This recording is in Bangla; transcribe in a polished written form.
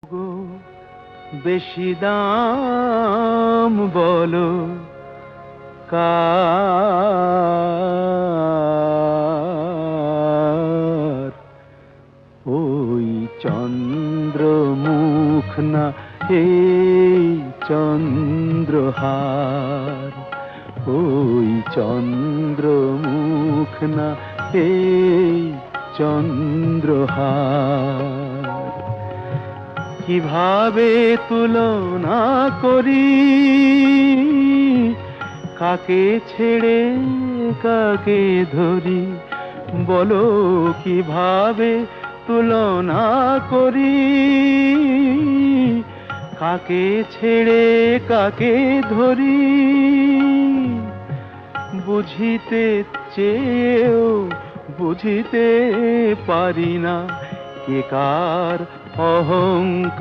গো বেশি দাম বলো কার? ওই চন্দ্রমুখ না এই চন্দ্রহার? ওই চন্দ্রমুখ না এই চন্দ্রহার? কিভাবে তুলনা করি কাকে ছেড়ে কাকে ধরি? বলো কিভাবে তুলনা করি কাকে ছেড়ে কাকে ধরি? বুঝিতে চেয়েও বুঝিতে পারি না কে কার অহংকার।